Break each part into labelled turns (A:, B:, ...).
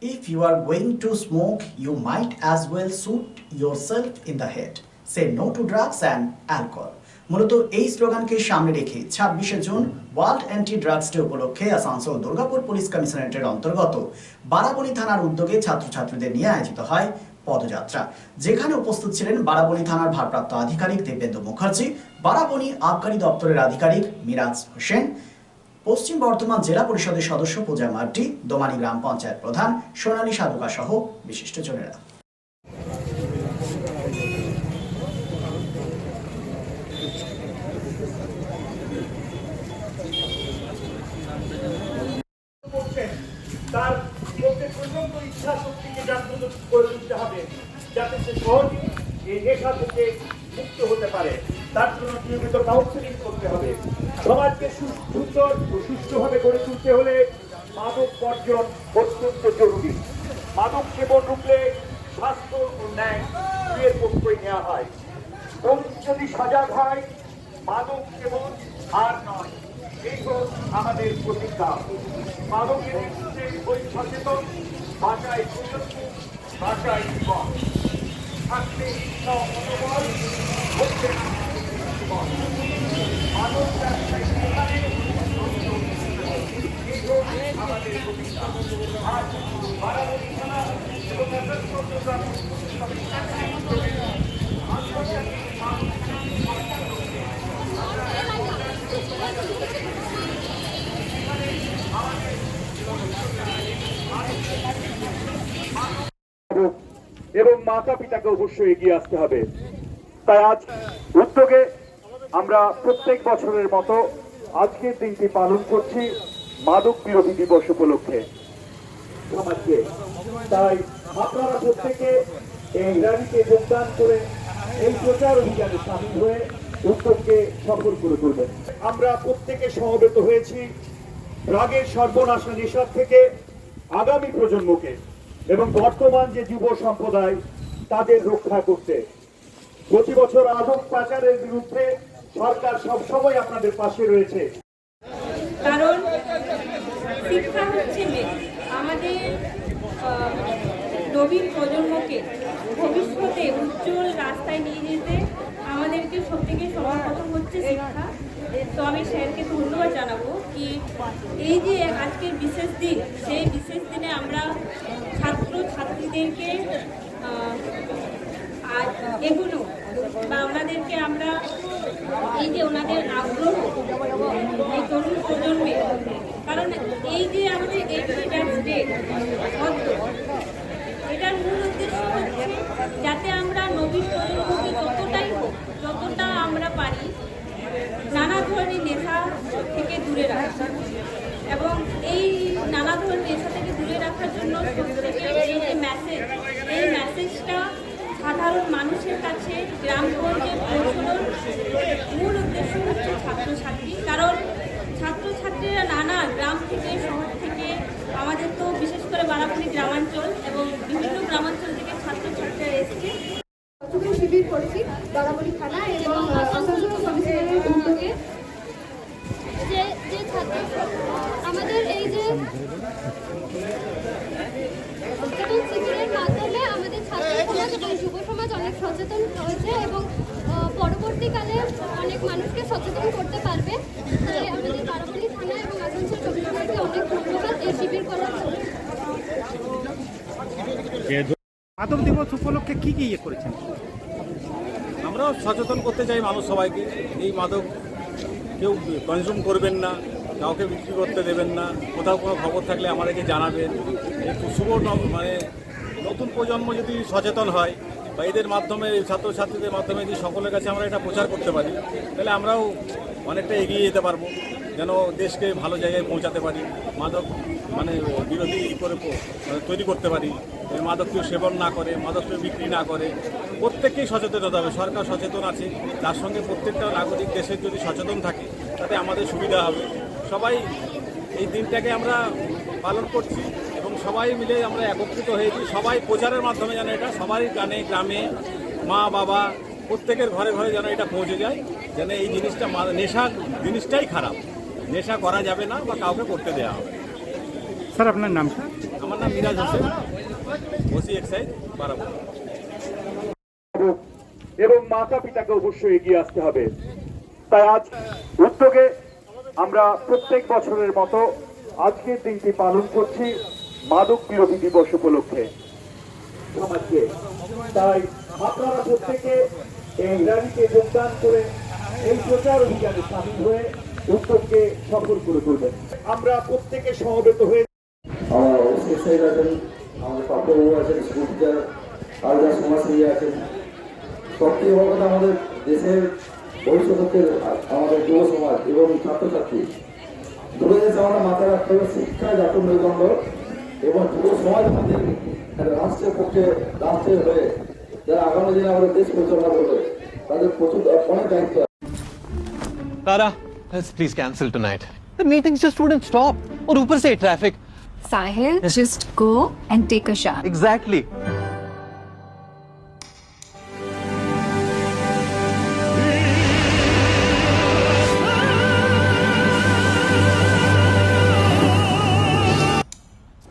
A: If you are going to smoke, you might as well shoot yourself in the head. Say no to drugs and alcohol. মূলত এই স্লোগানকে সামনে রেখে 26শে জুন ওয়ার্ল্ড অ্যান্টি ড্রাগস ডে উপলক্ষে Asansol Durgapur police কমিশনারেটের অন্তর্গত বারাবণী থানার উদ্যোগে ছাত্রছাত্রীদের নিয়ে আয়োজিত হয় পদযাত্রা, যেখানে উপস্থিত ছিলেন বারাবণী থানার ভারপ্রাপ্ত আধিকারিক দেবেন্দু মুখার্জি, বারাবণী আবগারি দপ্তরের আধিকারিক মিরাজ হোসেন, পশ্চিম বর্ধমান জেলা পরিষদের সদস্য পূজা মার্ডি, দোমানী গ্রাম পঞ্চায়েত প্রধান সোনালী সাধুকা সহ বিশিষ্টজনেরা।
B: তার মধ্যে প্রচন্ড ইচ্ছা শক্তিকে জাগ্রত করে তুলতে হবে, যাতে সে সহজে এই নেশা থেকে মুক্ত হতে পারে। তার জন্য নিয়মিত কাউন্সিলিং করতে হবে। সমাজকে সুন্দর ও সুষ্ঠুভাবে গড়ে তুলতে হলে মাদক বর্জন অত্যন্ত জরুরি। মাদক সেবন রুখলে স্বাস্থ্য ও ন্যায় দুয়ের পক্ষই নেওয়া হয়। তরুণ যদি সজাগ হয়, মাদক সেবন আর নয়, এই হোক আমাদের প্রতিজ্ঞা। মাদকের বিরুদ্ধে ওই সচেতন, বাঁচায় প্রযুক্তি, বাঁচায় জীবন। থাকলে ইচ্ছা মনোবল, হচ্ছে জীবন। মাদক ব্যবসায়ী এই হোক আমাদের প্রতিজ্ঞা। আজ বারাবণী থানা এবং আন্তর্জাতিক এবং মাতা পিতাকে অবশ্যই এগিয়ে আসতে হবে। তাই আজ উদ্যোগে আমরা প্রত্যেক বছরের মতো আজকের দিনটি পালন করছি মাদক বিরোধী দিবস উপলক্ষে সমাজকে। তাই আপনারা প্রত্যেকে এই র্যালিতে যোগদান করে এই প্রচার অভিযানে সামিল হয়ে উদ্যোগকে সফল করে তুলবেন। আমরা প্রত্যেকে সমবেত হয়েছি রাগের সর্বনাশা নেশার থেকে আগামী প্রজন্মকে এবং বর্তমান যে যুব সম্প্রদায় তাদের রক্ষা করতে। প্রতি বছর মাদক পাচারের বিরুদ্ধে সরকার সবসময় আপনাদের পাশে রয়েছে।
C: কারণ শিক্ষা হচ্ছে আমাদের নবীন প্রজন্মকে ভবিষ্যতে উজ্জ্বল রাস্তায় নিয়ে যেতে আমাদেরকে সবথেকে সর্বপ্রথম হচ্ছে শিক্ষা। তো আমি স্যারকে ধন্যবাদ জানাবো কি এই যে আজকের বিশেষ দিন, সেই বিশেষ দিনে আমরা ছাত্রছাত্রীদেরকে এগুলো বা আমাদেরকে আমরা এই যে ওনাদের আগ্রহ এই তরুণ প্রজন্মে, কারণ এই যে আমাদের এটার মূল উদ্দেশ্য হচ্ছে যাতে আমরা নবীন প্রজন্মকে যতটা আমরা পারি নানা ধরনের নেশা থেকে দূরে রাখা, এবং এই নানা ধরনের নেশা থেকে দূরে রাখার জন্য এই যে এই মেসেজটা সাধারণ মানুষের কাছে গ্রামগঞ্জে পৌঁছানোর মূল উদ্দেশ্য হচ্ছে ছাত্রছাত্রী। কারণ ছাত্রছাত্রীরা নানা গ্রাম থেকে, শহর থেকে, আমাদের তো বিশেষ করে বারাবণী গ্রামাঞ্চল এবং বিভিন্ন গ্রামাঞ্চল থেকে ছাত্রছাত্রীরা এসেছে।
D: শিবির করেছি বারাবণী থানা এবং আসানসোল কমিশনারের উদ্যোগে।
E: যে আমাদের এই যে শিবিরের মাধ্যমে আমাদের ছাত্র সমাজ এবং যুব সমাজ অনেক সচেতন হয়েছে এবং পরবর্তীকালে অনেক মানুষকে সচেতন করতে পারবে। তাই আমাদের বারাবণী থানা এবং আসানসোল কমিশনারকে অনেক ধন্যবাদ এই শিবির করার জন্য।
F: মাদক দিবস উপলক্ষে কি ইয়ে করেছেন?
G: আমরাও সচেতন করতে চাই মানুষ সবাইকে। এই মাদক কেউ কনজিউম করবেন না, কাউকে বিক্রি করতে দেবেন না। কোথাও কোনো খবর থাকলে আমাদেরকে জানাবেন। একটু মানে নতুন প্রজন্ম যদি সচেতন হয় বা এদের মাধ্যমে, ছাত্রছাত্রীদের মাধ্যমে যদি সকলের কাছে আমরা এটা প্রচার করতে পারি, তাহলে আমরাও অনেকটা এগিয়ে যেতে পারবো, যেন দেশকে ভালো জায়গায় পৌঁছাতে পারি। মাদক মানে বিরোধী করে তৈরি করতে পারি। মাদক কেউ সেবন না করে, মাদক কেউ বিক্রি না করে। প্রত্যেককেই সচেতন হতে হবে। সরকার সচেতন আছে, তার সঙ্গে প্রত্যেকটা নাগরিক দেশের যদি সচেতন থাকে তাতে আমাদের সুবিধা হবে। সবাই এই দিনটাকে আমরা পালন করছি এবং সবাই মিলে আমরা একত্রিত হয়েছি। সবাই প্রচারের মাধ্যমে যেন এটা সবাই গানে গ্রামে, মা বাবা প্রত্যেকের ঘরে ঘরে যেন এটা পৌঁছে যায়, যেন এই জিনিসটা নেশা জিনিসটাই খারাপ, নেশা করা যাবে না বা কাউকে করতে দেওয়া হবে।
F: স্যার আপনার নামটা?
G: আমার নাম মিরাজ হোসেন, ওসি এক্সাইজ বারাবর।
B: এবং মাতা পিতাকে অবশ্যই এগিয়ে আসতে হবে। তাই আজ উদ্যোগে আমরা প্রত্যেক বছরের মতো আজকের দিনটি পালন করছি মাদক বিরোধী দিবস উপলক্ষে সমাজকে। তাই আপনারা প্রত্যেকে এই র্যালিতে যোগদান করে এই প্রচার অভিযানে সামিল হয়ে উদ্যোগকে সফল করে তুলবেন। আমরা প্রত্যেকে সমবেত হয়ে
H: আমার এক্সাইজ আছেন, আমাদের পাপড় আছেন, স্কুল টিচার, আর যারা সমাজসেবী আছেন। সবথেকে বড় কথা আমাদের দেশের ভবিষ্যতের আমাদের যুব সমাজ এবং ছাত্রছাত্রী দুটো জিনিস আমাদের মাথায় রাখতে হবে, শিক্ষা জাতীয় মেরুদণ্ড এবং যুব সমাজ আমাদের রাষ্ট্রের পক্ষে রাষ্ট্রের হয়ে যারা আগামী দিনে আমাদের দেশ পরিচালনা করবে তাদের প্রচুর অনেক দায়িত্ব।
I: Tara, let's please cancel tonight. The meetings just wouldn't stop. Or ऊपर से traffic.
J: Sahil, just go and take a shower.
I: Exactly.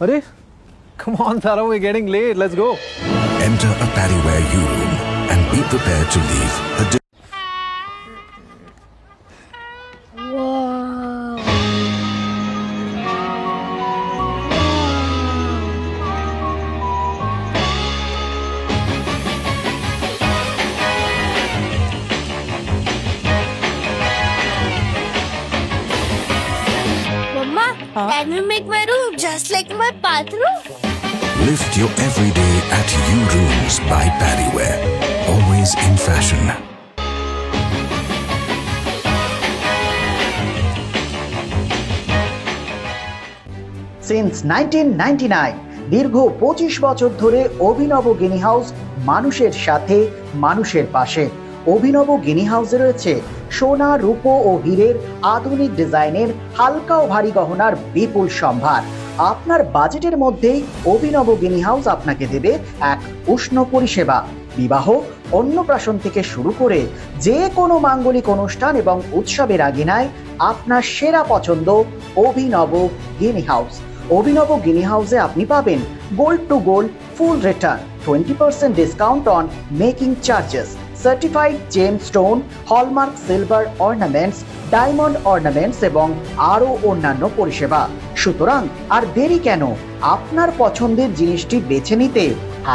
I: Arey, come on, Tara, we're getting late. Let's go.
K: Enter a Pariware U-Room and be prepared to leave a
E: Mama, can you make my room just like my bathroom?
K: Lift your everyday at U-Rooms by Pariware. Always in fashion.
A: Since 1999 দীর্ঘ 25 বছর ধরে অভিনব গিনি house মানুষের সাথে মানুষের পাশে। অভিনব গিনি হাউসে রয়েছে সোনা, রূপো ও হীরের আধুনিক ডিজাইনের হালকা ও ভারী গহনার বিপুল সম্ভার। আপনার বাজেটের মধ্যেই অভিনব গিনি হাউস আপনাকে দেবে এক উষ্ণ পরিষেবা। বিবাহ, অন্নপ্রাশন থেকে শুরু করে যে কোনো মাঙ্গলিক অনুষ্ঠান এবং উৎসবের আগিনায় আপনার সেরা পছন্দ অভিনব গিনি হাউস। অভিনব গিনি হাউসে আপনি পাবেন gold to gold full return, 20% discount on making charges, certified gem stone, hallmark silver ornaments, diamond ornaments এবং আরও অন্যান্য পরিষেবা। সুতরাং আর দেরি কেন? আপনার পছন্দের জিনিসটি বেছে নিতে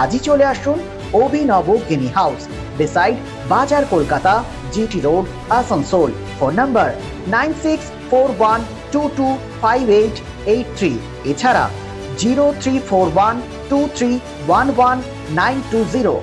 A: আজই চলে আসুন অভিনব গিনি হাউস, বিসাইড বাজার Kolkata, GT road, Asansol. Phone number 9641225883, এছাড়া 03412311 920।